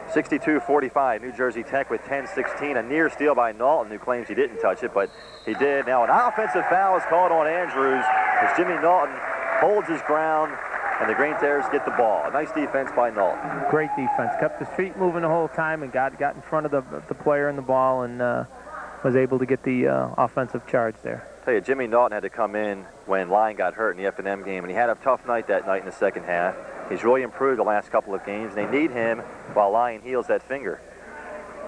62-45, New Jersey Tech with 10-16. A near steal by Naughton, who claims he didn't touch it, but he did. Now an offensive foul is called on Andrews as Jimmy Naughton holds his ground, and the Green Terrors get the ball. A nice defense by Naughton. Great defense. Kept his feet moving the whole time and got in front of the player and the ball, and was able to get the offensive charge there. I tell you, Jimmy Naughton had to come in when Lyon got hurt in the F&M game, and he had a tough night that night in the second half. He's really improved the last couple of games. They need him while Lyon heals that finger.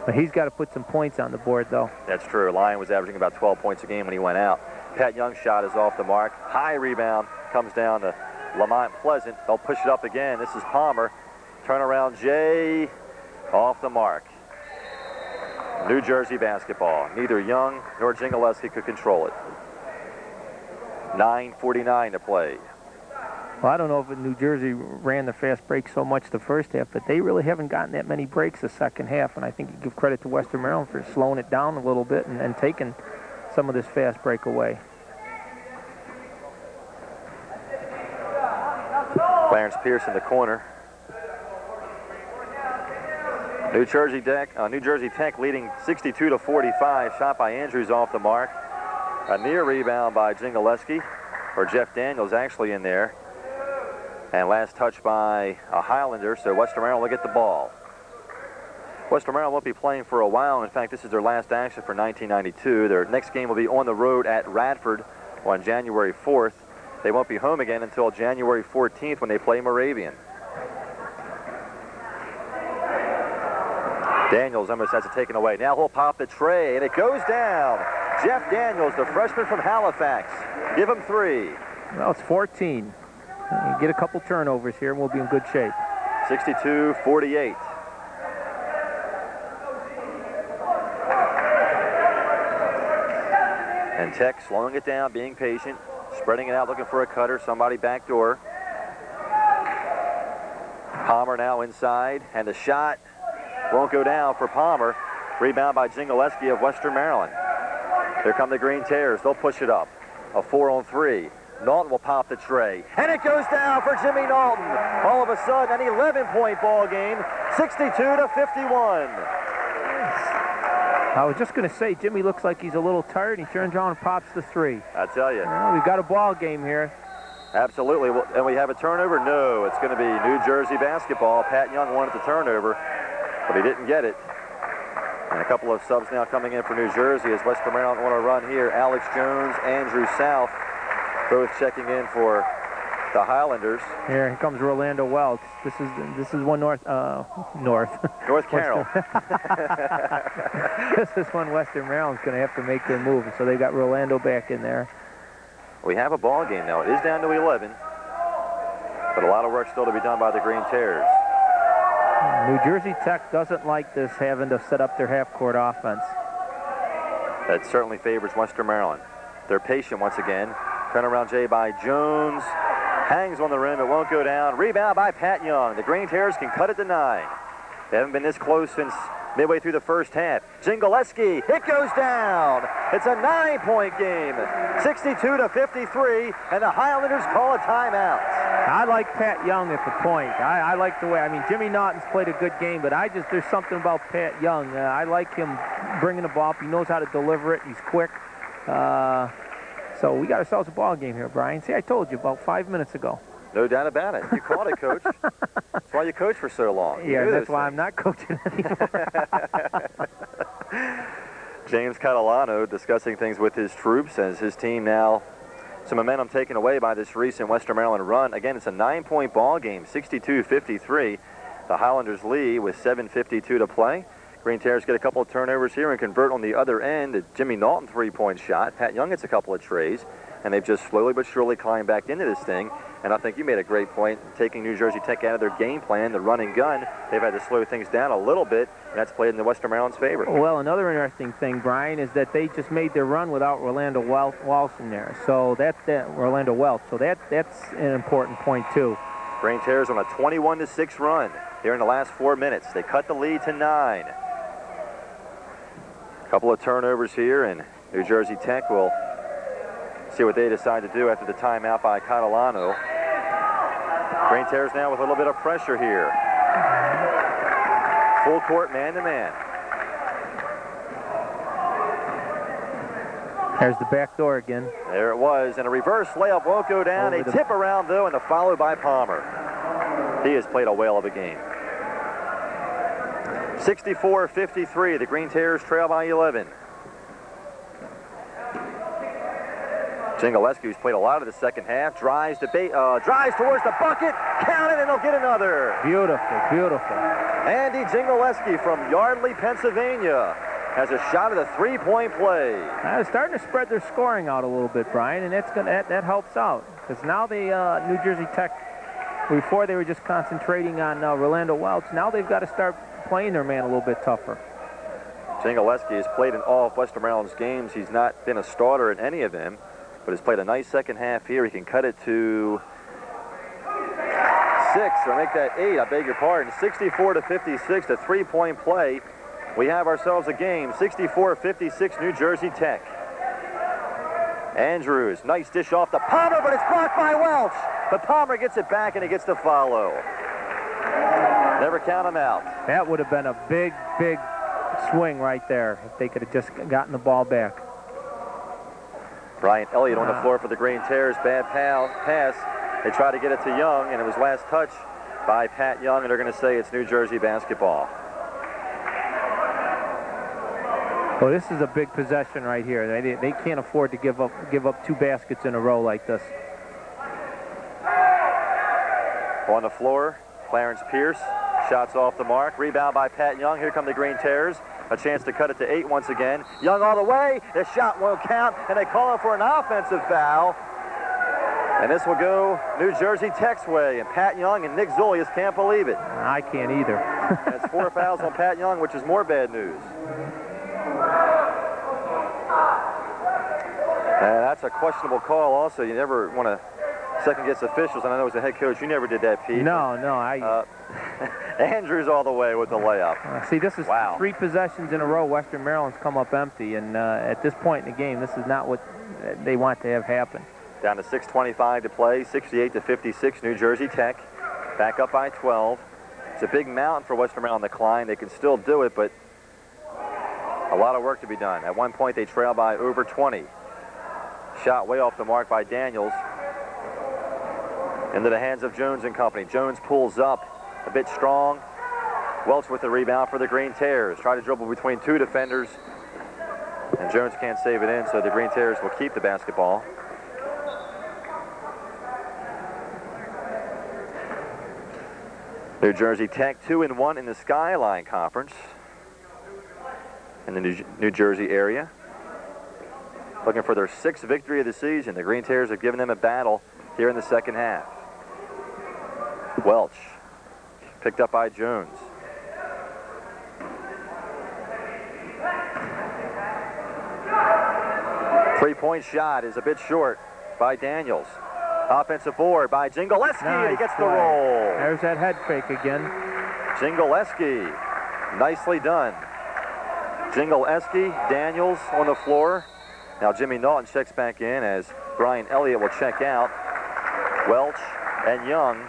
But he's got to put some points on the board, though. That's true. Lyon was averaging about 12 points a game when he went out. Pat Young's shot is off the mark. High rebound comes down to Lamont Pleasant. They'll push it up again. This is Palmer. Turnaround Jay off the mark. New Jersey basketball. Neither Young nor Jingaleski could control it. 9:49 to play. Well, I don't know if New Jersey ran the fast break so much the first half, but they really haven't gotten that many breaks the second half, and I think you give credit to Western Maryland for slowing it down a little bit and taking some of this fast break away. Clarence Pierce in the corner. New Jersey Tech leading 62-45. Shot by Andrews off the mark. A near rebound by Jingaleski, or Jeff Daniels actually in there. And last touch by a Highlander, so Western Maryland will get the ball. Western Maryland won't be playing for a while. In fact, this is their last action for 1992. Their next game will be on the road at Radford on January 4th. They won't be home again until January 14th when they play Moravian. Daniels almost has it taken away. Now he'll pop the tray, and it goes down. Jeff Daniels, the freshman from Halifax. Give him 3. Well, it's 14. You get a couple turnovers here, and we'll be in good shape. 62-48. And Tech slowing it down, being patient, spreading it out, looking for a cutter, somebody backdoor. Palmer now inside, and the shot won't go down for Palmer. Rebound by Jingaleski of Western Maryland. Here come the Green Terrors. They'll push it up. A 4-on-3. Naughton will pop the tray, and it goes down for Jimmy Naughton. All of a sudden, an 11-point ball game, 62-51. I was just going to say, Jimmy looks like he's a little tired. He turns around and pops the 3. I tell you. Well, we've got a ball game here. Absolutely. And we have a turnover? No, it's going to be New Jersey basketball. Pat Young wanted the turnover, but he didn't get it. And a couple of subs now coming in for New Jersey as Western Maryland want to run here. Alex Jones, Andrew South, both checking in for the Highlanders. Here comes Rolando Welch. This is one North Carroll. This is one Western Maryland's going to have to make their move. So they got Rolando back in there. We have a ball game now. It is down to 11, but a lot of work still to be done by the Green Terrors. New Jersey Tech doesn't like this, having to set up their half-court offense. That certainly favors Western Maryland. They're patient once again. Turnaround Jay by Jones. Hangs on the rim. It won't go down. Rebound by Pat Young. The Green Terrors can cut it to 9. They haven't been this close since midway through the first half. Jingaleski. It goes down. It's a 9-point game. 62-53. And the Highlanders call a timeout. I like Pat Young at the point. I like the way. I mean, Jimmy Naughton's played a good game, but there's something about Pat Young. I like him bringing the ball up. He knows how to deliver it. He's quick. So we got ourselves a ball game here, Brian. See, I told you about 5 minutes ago. No doubt about it. You caught it, Coach. That's why you coach for so long. Yeah, that's why I'm not coaching anymore. James Catalano discussing things with his troops as his team now, some momentum taken away by this recent Western Maryland run. Again, it's a 9-point ball game, 62-53. The Highlanders lead with 7:52 to play. Green Terrors get a couple of turnovers here and convert on the other end. A Jimmy Naughton 3-point shot. Pat Young gets a couple of trays, and they've just slowly but surely climbed back into this thing. And I think you made a great point, taking New Jersey Tech out of their game plan, the run and gun. They've had to slow things down a little bit, and that's played in the Western Maryland's favor. Well, another interesting thing, Brian, is that they just made their run without Rolando Welch in there. So that's an important point, too. Green Terrors on a 21-6 run here in the last 4 minutes. They cut the lead to 9. Couple of turnovers here, and New Jersey Tech will see what they decide to do after the timeout by Catalano. Green Terrors now with a little bit of pressure here. Full court man-to-man. There's the back door again. There it was, and a reverse layup won't go down. A tip around, though, and the follow by Palmer. He has played a whale of a game. 64-53, the Green Terrors trail by 11. Jingaleski, who's played a lot of the second half, drives towards the bucket, count it, and he'll get another. Beautiful, beautiful. Andy Jingaleski from Yardley, Pennsylvania, has a shot at a three-point play. They're starting to spread their scoring out a little bit, Brian, and that helps out. Because now New Jersey Tech, before they were just concentrating on Rolando Welch, now they've got to start playing their man a little bit tougher. Jingaleski has played in all of Western Maryland's games. He's not been a starter in any of them, but has played a nice second half here. He can cut it to 6, or make that 8, I beg your pardon. 64-56, a three-point play. We have ourselves a game, 64-56, New Jersey Tech. Andrews, nice dish off to Palmer, but it's blocked by Welch. But Palmer gets it back, and he gets the follow. Never count him out. That would have been a big, big swing right there if they could have just gotten the ball back. Brian Elliott on the floor for the Green Terrors. Bad pass. They try to get it to Young, and it was last touch by Pat Young, and they're going to say it's New Jersey basketball. Well, this is a big possession right here. They can't afford to give up 2 baskets in a row like this. On the floor, Clarence Pierce. Shots off the mark. Rebound by Pat Young. Here come the Green Terrors. A chance to cut it to 8 once again. Young all the way. The shot won't count, and they call it for an offensive foul. And this will go New Jersey Tech's way. And Pat Young and Nick Zulius can't believe it. I can't either. That's 4 fouls on Pat Young, which is more bad news. And that's a questionable call also. You never want to second-guess officials, and I know as a head coach, you never did that, Pete. No. Andrews all the way with the layup. See, this is 3 possessions in a row. Western Maryland's come up empty, and at this point in the game, this is not what they want to have happen. Down to 6:25 to play, 68-56, New Jersey Tech. Back up by 12. It's a big mountain for Western Maryland to climb. They can still do it, but a lot of work to be done. At one point, they trail by over 20. Shot way off the mark by Daniels. Into the hands of Jones and company. Jones pulls up a bit strong. Welch with the rebound for the Green Terrors. Try to dribble between 2 defenders. And Jones can't save it in, so the Green Terrors will keep the basketball. New Jersey Tech 2-1 in the Skyline Conference in the New Jersey area. Looking for their 6th victory of the season. The Green Terrors have given them a battle here in the second half. Welch picked up by Jones. Three-point shot is a bit short by Daniels. Offensive board by Jingaleski, and he gets the roll. There's that head fake again. Jingaleski, nicely done. Jingaleski, Daniels on the floor. Now Jimmy Naughton checks back in as Brian Elliott will check out. Welch and Young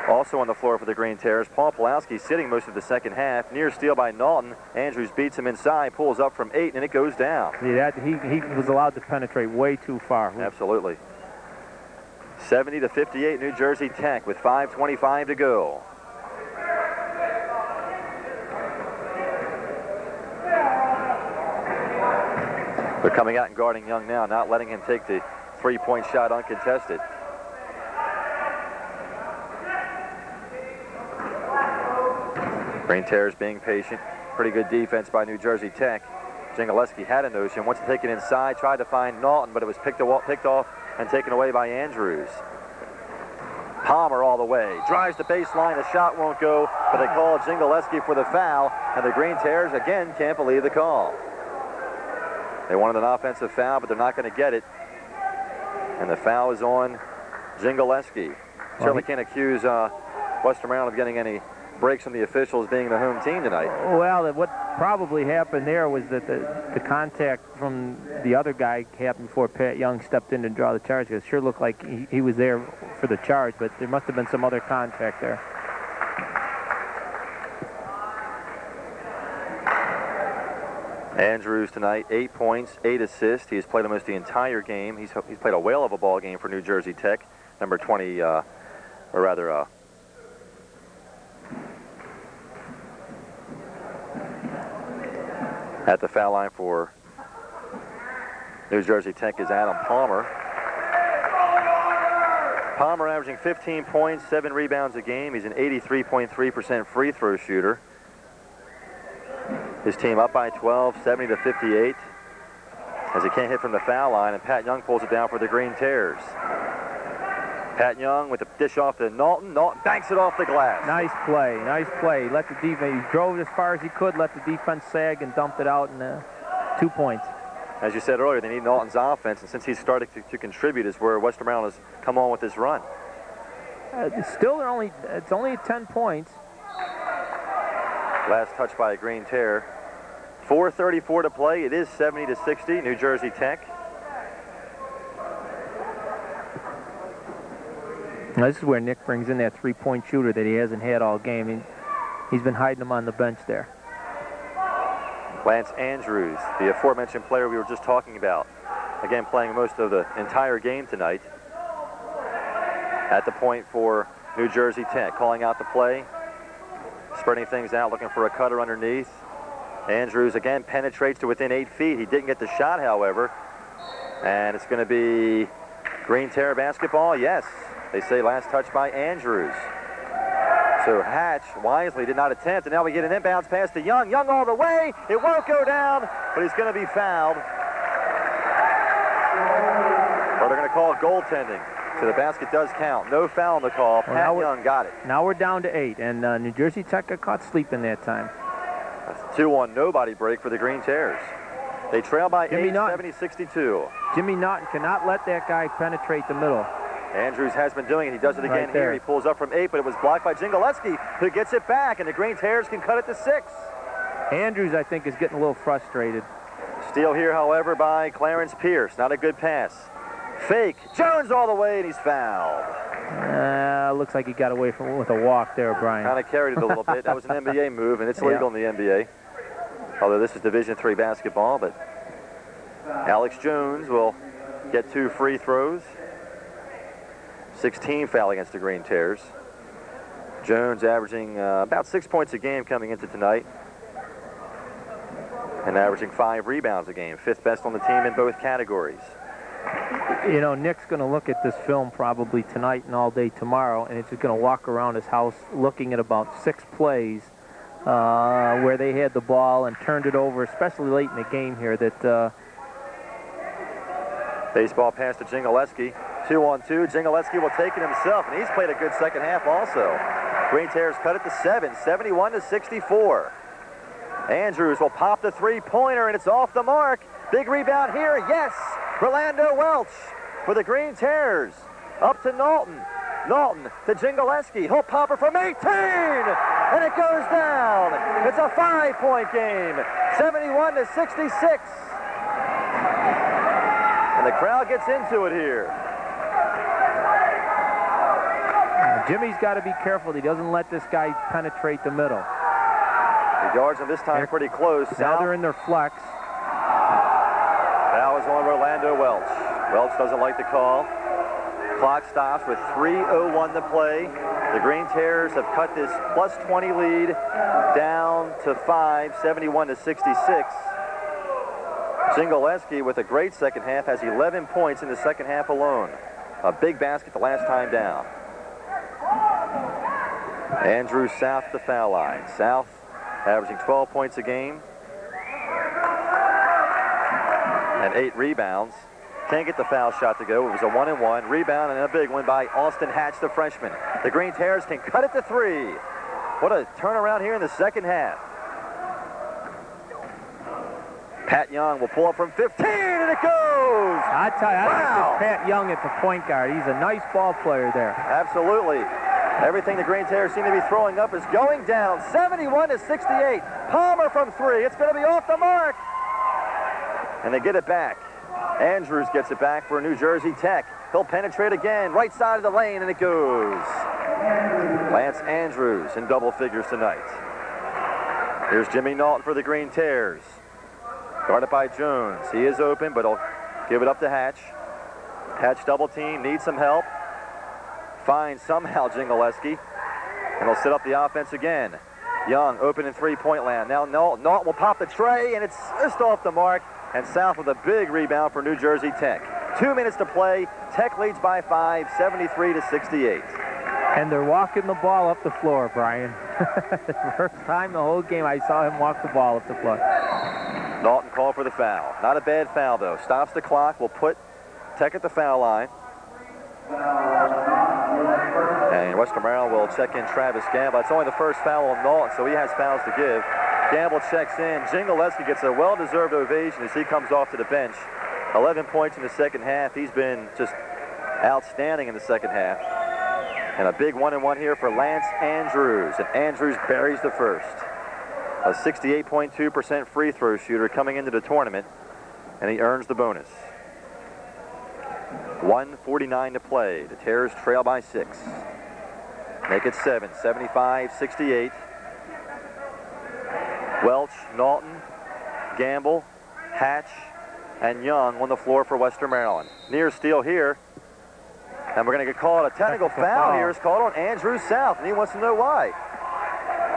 also on the floor for the Green Terrors. Paul Pulowski sitting most of the second half. Near steal by Naughton. Andrews beats him inside, pulls up from 8, and it goes down. See, he was allowed to penetrate way too far. Absolutely. 70-58 New Jersey Tech with 5:25 to go. They're coming out and guarding Young now, not letting him take the three-point shot uncontested. Green Terrors being patient. Pretty good defense by New Jersey Tech. Jingaleski had a notion, wants to take it inside, tried to find Naughton, but it was picked off and taken away by Andrews. Palmer all the way, drives the baseline, the shot won't go, but they call Jingaleski for the foul, and the Green Terrors again can't believe the call. They wanted an offensive foul, but they're not going to get it. And the foul is on Jingaleski. Certainly can't accuse Western Maryland of getting any breaks from the officials being the home team tonight. Well, what probably happened there was that the contact from the other guy happened before Pat Young stepped in to draw the charge. It sure looked like he was there for the charge, but there must have been some other contact there. Andrews tonight, 8 points, 8 assists. He has played almost the entire game. He's played a whale of a ball game for New Jersey Tech. Number 20, or rather, at the foul line for New Jersey Tech is Adam Palmer. Palmer averaging 15 points, 7 rebounds a game. He's an 83.3% free throw shooter. His team up by 12, 70-58, as he can't hit from the foul line, and Pat Young pulls it down for the Green Terrors. Pat Young with the dish off to Naughton. Naughton banks it off the glass. Nice play, nice play. Let the defense, he drove it as far as he could, let the defense sag and dumped it out, and 2 points. As you said earlier, they need Naughton's offense, and since he's started to contribute is where Western Maryland has come on with this run. It's only 10 points. Last touch by a Green Terror. 4:34 to play. It is 70-60, New Jersey Tech. Now, this is where Nick brings in that three-point shooter that he hasn't had all game. He's been hiding him on the bench there. Lance Andrews, the aforementioned player we were just talking about, again playing most of the entire game tonight. At the point for New Jersey Tech, calling out the play, spreading things out, looking for a cutter underneath. Andrews again penetrates to within 8 feet. He didn't get the shot, however, and it's going to be Green Terror basketball. Yes, they say last touch by Andrews. So Hatch wisely did not attempt, and now we get an inbounds pass to Young. Young all the way. It won't go down, but he's going to be fouled. Or they're going to call goaltending. So the basket does count. No foul on the call. Pat Young got it. Now we're down to 8, and New Jersey Tech got caught sleeping that time. That's a 2-1 nobody break for the Green Terrors. They trail by 8, 70-62. Jimmy Naughton cannot let that guy penetrate the middle. Andrews has been doing it. He does it again here. He pulls up from 8, but it was blocked by Jingaleski, who gets it back, and the Green Terrors can cut it to 6. Andrews, I think, is getting a little frustrated. Steal here, however, by Clarence Pierce. Not a good pass. Fake. Jones all the way, and he's fouled. Looks like he got away from it with a walk there, Brian. Kind of carried it a little bit. That was an NBA move, and it's legal in the NBA. Although this is Division III basketball, but Alex Jones will get 2 free throws. 16 foul against the Green Terrors. Jones averaging about 6 points a game coming into tonight, and averaging 5 rebounds a game. 5th best on the team in both categories. You know, Nick's going to look at this film probably tonight and all day tomorrow, and it's just going to walk around his house looking at about 6 plays where they had the ball and turned it over, especially late in the game here. That baseball pass to Jingaleski. 2-on-2. Jingaleski will take it himself, and he's played a good second half also. Green Terrors cut it to 7, 71-64. Andrews will pop the three-pointer, and it's off the mark. Big rebound here, yes! Rolando Welch for the Green Terrors. Up to Naughton. Naughton to Jingaleski. He'll pop it from 18, and it goes down. It's a 5-point game, 71-66. And the crowd gets into it here. Jimmy's got to be careful. He doesn't let this guy penetrate the middle. The yards of this time pretty close. Now they're in their flex. Foul is on Rolando Welch. Welch doesn't like the call. Clock stops with 3:01 to play. The Green Terrors have cut this plus 20 lead down to 5, 71-66. Jingaleski with a great second half has 11 points in the second half alone. A big basket the last time down. Andrews South the foul line. South averaging 12 points a game and 8 rebounds. Can't get the foul shot to go. It was a 1-and-1 rebound, and a big one by Austin Hatch, the freshman. The Green Terrors can cut it to 3. What a turnaround here in the second half. Pat Young will pull up from 15, and it goes! I tell you, I like this Pat Young at the point guard. He's a nice ball player there. Absolutely. Everything the Green Terrors seem to be throwing up is going down. 71-68. Palmer from 3. It's going to be off the mark. And they get it back. Andrews gets it back for New Jersey Tech. He'll penetrate again. Right side of the lane, and it goes. Lance Andrews in double figures tonight. Here's Jimmy Naughton for the Green Terrors. Guarded by Jones. He is open, but he'll give it up to Hatch. Hatch double team, needs some help. Finds somehow Jingaleski. And he'll set up the offense again. Young open in three-point land. Now Norton will pop the tray, and it's just off the mark. And South with a big rebound for New Jersey Tech. 2 minutes to play. Tech leads by 5, 73-68. And they're walking the ball up the floor, Brian. The first time the whole game I saw him walk the ball up the floor. Norton called for the foul. Not a bad foul, though. Stops the clock. Will put Tech at the foul line. And Western Maryland will check in Travis Gamble. That's only the first foul on Norton, so he has fouls to give. Gamble checks in. Jingaleski gets a well-deserved ovation as he comes off to the bench. 11 points in the second half. He's been just outstanding in the second half. And a big 1-and-1 here for Lance Andrews. And Andrews buries the first. A 68.2% free throw shooter coming into the tournament. And he earns the bonus. 1:49 to play. The Terrors trail by 6. Make it 7, 75-68. Welch, Norton, Gamble, Hatch, and Young on the floor for Western Maryland. Near steal here. And we're going to get called a technical foul here. It's called on Andrew South, and he wants to know why.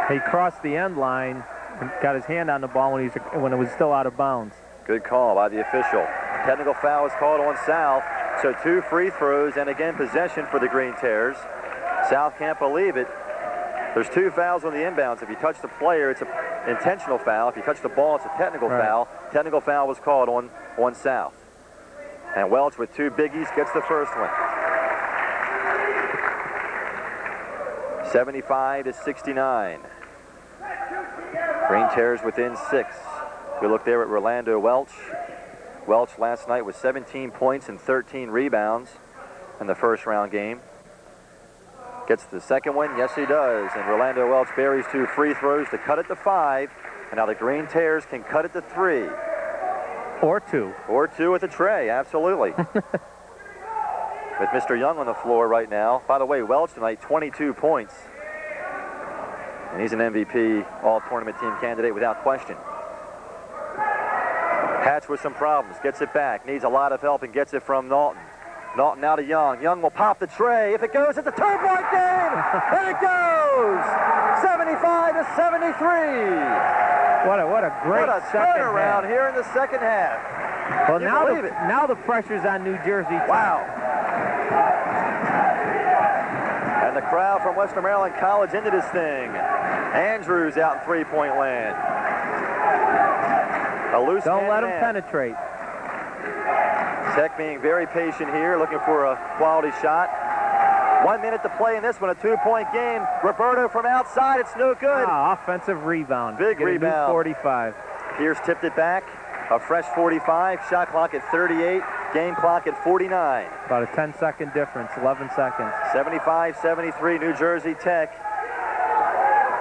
He crossed the end line and got his hand on the ball when it was still out of bounds. Good call by the official. Technical foul is called on South. So 2 free throws and again possession for the Green Terrors. South can't believe it. There's 2 fouls on the inbounds. If you touch the player, it's an intentional foul. If you touch the ball, it's a technical foul. Technical foul was called on South. And Welch with 2 biggies gets the first one. 75-69. Green Terrors within 6. We look there at Rolando Welch. Welch last night with 17 points and 13 rebounds in the first round game. Gets the second one. Yes, he does. And Rolando Welch buries 2 free throws to cut it to 5. And now the Green Terrors can cut it to 3. Or 2. Or 2 at the tray, absolutely. With Mr. Young on the floor right now. By the way, Welch tonight, 22 points. And he's an MVP all-tournament team candidate without question. Hatch with some problems, gets it back, needs a lot of help and gets it from Norton. Norton now to Young. Young will pop the tray. If it goes, it's a two-point game! And it goes! 75-73. What a great turnaround here in the second half. Well, now the pressure's on New Jersey. Wow. And the crowd from Western Maryland College into this thing. Andrews out in three-point land. Don't let him penetrate. Tech being very patient here, looking for a quality shot. 1 minute to play in this one, a 2-point game. Roberto from outside, it's no good. Offensive rebound. Big rebound. 45. Pierce tipped it back. A fresh 45. Shot clock at 38. Game clock at 49. About a 10-second difference, 11 seconds. 75-73, New Jersey Tech.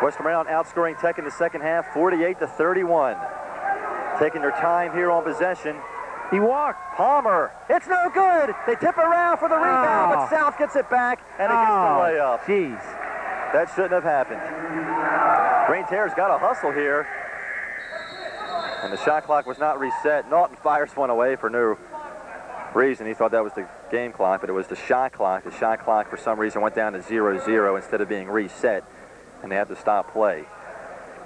Western Maryland outscoring Tech in the second half, 48-31. Taking their time here on possession. He walked. Palmer, it's no good. They tip around for the rebound, but South gets it back, and it gets the layup. Jeez. That shouldn't have happened. Green Terrors got a hustle here, and the shot clock was not reset. Norton fires one away for no reason. He thought that was the game clock, but it was the shot clock. The shot clock, for some reason, went down to 0-0 instead of being reset, and they had to stop play.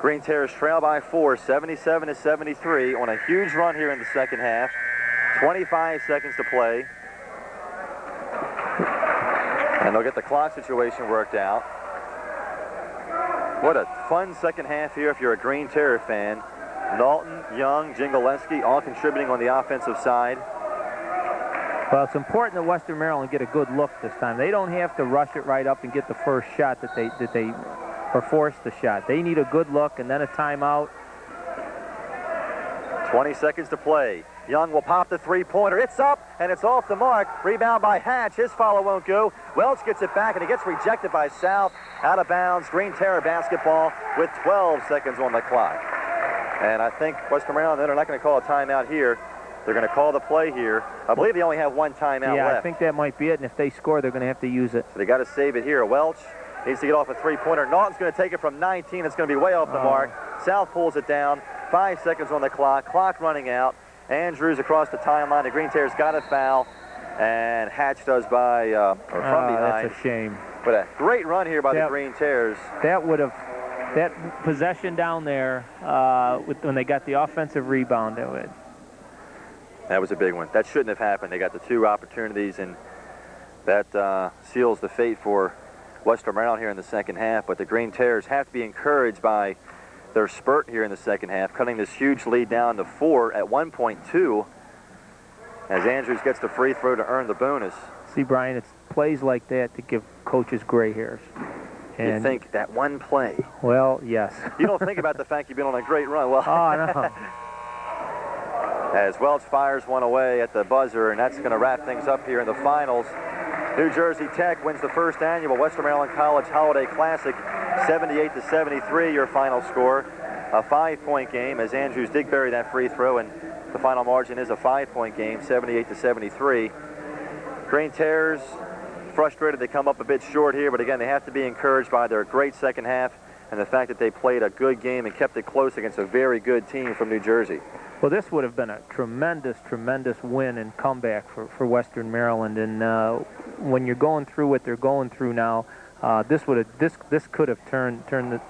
Green Terrors trail by 4, 77-73, on a huge run here in the second half. 25 seconds to play. And they'll get the clock situation worked out. What a fun second half here if you're a Green Terror fan. Norton, Young, Jingaleski all contributing on the offensive side. Well, it's important that Western Maryland get a good look this time. They don't have to rush it right up and get the first shot that they or force the shot. They need a good look and then a timeout. 20 seconds to play. Young will pop the three-pointer. It's up, and it's off the mark. Rebound by Hatch. His follow won't go. Welch gets it back, and it gets rejected by South. Out of bounds. Green Terror basketball with 12 seconds on the clock. And I think Western Maryland, they're not going to call a timeout here. They're going to call the play here. I believe they only have one timeout left. Yeah, I think that might be it, and if they score, they're going to have to use it. So they got to save it here. Welch needs to get off a three-pointer. Norton's going to take it from 19. It's going to be way off the mark. South pulls it down. 5 seconds on the clock. Clock running out. Andrews across the timeline. The Green Terrors got a foul. And Hatch does by or from behind. That's a shame. But a great run here by the Green Terrors. That possession down there when they got the offensive rebound, that was a big one. That shouldn't have happened. They got the 2 opportunities, and that seals the fate for Western Maryland here in the second half. But the Green Terrors have to be encouraged by their spurt here in the second half, cutting this huge lead down to 4 at 1.2 as Andrews gets the free throw to earn the bonus. See, Brian, it's plays like that to give coaches gray hairs. And you think that one play. Well, yes. You don't think about the fact you've been on a great run. Well, oh, no. As Welch fires one away at the buzzer, and that's going to wrap things up here in the finals. New Jersey Tech wins the first annual Western Maryland College Holiday Classic, 78-73, your final score. A 5-point game, as Andrews did bury that free throw, and the final margin is a 5-point game, 78-73. Green Terrors frustrated they come up a bit short here, but again, they have to be encouraged by their great second half and the fact that they played a good game and kept it close against a very good team from New Jersey. Well, this would have been a tremendous, tremendous win and comeback for Western Maryland. And when you're going through what they're going through now, this could have turned it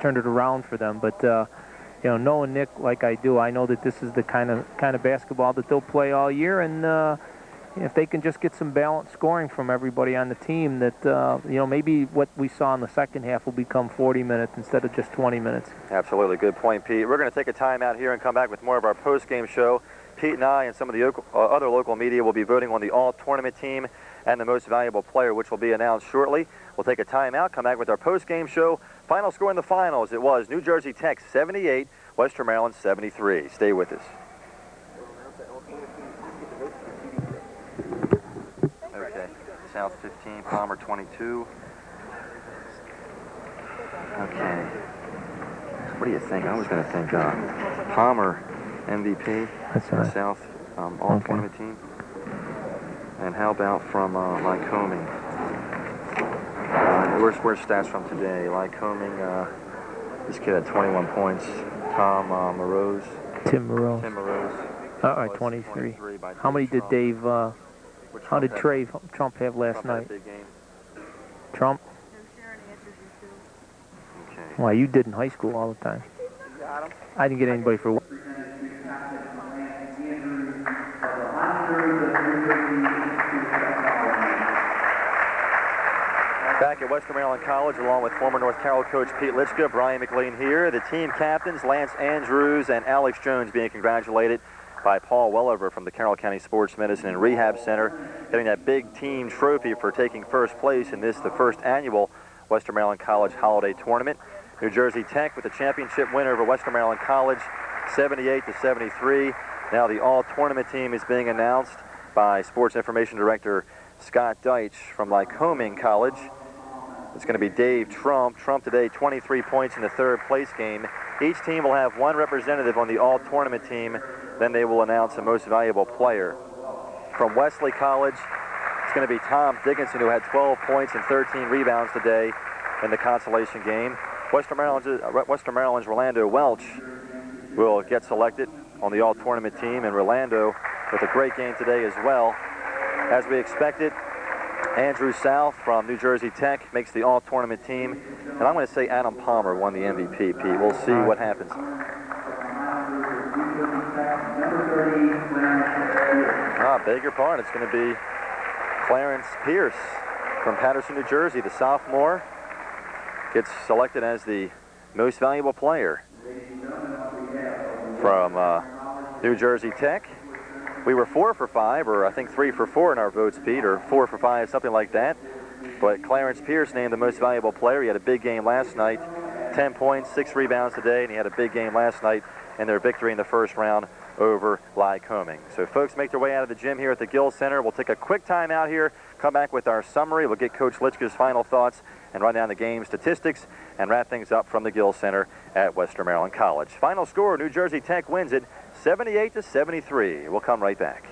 around for them. But you know, knowing Nick like I do, I know that this is the kind of basketball that they'll play all year. And if they can just get some balanced scoring from everybody on the team, that you know, maybe what we saw in the second half will become 40 minutes instead of just 20 minutes. Absolutely, good point, Pete. We're going to take a time out here and come back with more of our post-game show. Pete and I and some of the other local media will be voting on the all-tournament team and the most valuable player, which will be announced shortly. We'll take a time out, come back with our post-game show. Final score in the finals, it was New Jersey Tech 78, Western Maryland 73. Stay with us. Okay, South 15, Palmer 22. Okay. What do you think? I was going to think Palmer MVP. That's right. South all-tournament team. And how about from Lycoming? Where's stats from today? Lycoming, this kid had 21 points. Tom Morose. Tim Morose. Tim Morose. All right, 23. How many did Dave... how did Trey Trump have last night? Big game. Trump? Okay. Well, you did in high school all the time. I didn't get anybody for... Back at Western Maryland College, along with former North Carroll coach Pete Litchka, Brian McLean here. The team captains, Lance Andrews and Alex Jones, being congratulated by Paul Welliver from the Carroll County Sports Medicine and Rehab Center, getting that big team trophy for taking first place in this, the first annual Western Maryland College Holiday Tournament. New Jersey Tech with the championship win over Western Maryland College, 78-73. Now the all-tournament team is being announced by Sports Information Director Scott Deitch from Lycoming College. It's going to be Dave Trump. Trump today, 23 points in the third place game. Each team will have one representative on the all-tournament team. Then they will announce the most valuable player. From Wesley College, it's going to be Tom Dickinson, who had 12 points and 13 rebounds today in the consolation game. Western Maryland's Rolando Welch will get selected on the all-tournament team, and Rolando with a great game today as well. As we expected, Andrew South from New Jersey Tech makes the all-tournament team, and I'm going to say Adam Palmer won the MVP, Pete. We'll see what happens. Beg your pardon. It's going to be Clarence Pierce from Patterson, New Jersey. The sophomore gets selected as the most valuable player from New Jersey Tech. We were 4 for 5, or I think 3 for 4 in our votes, Pete, or 4 for 5, something like that. But Clarence Pierce named the most valuable player. He had a big game last night, 10 points, 6 rebounds today, and he had a big game last night in their victory in the first round over Lycoming. So folks make their way out of the gym here at the Gill Center. We'll take a quick time out here, come back with our summary. We'll get Coach Litchka's final thoughts and run down the game statistics and wrap things up from the Gill Center at Western Maryland College. Final score, New Jersey Tech wins it 78-73. We'll come right back.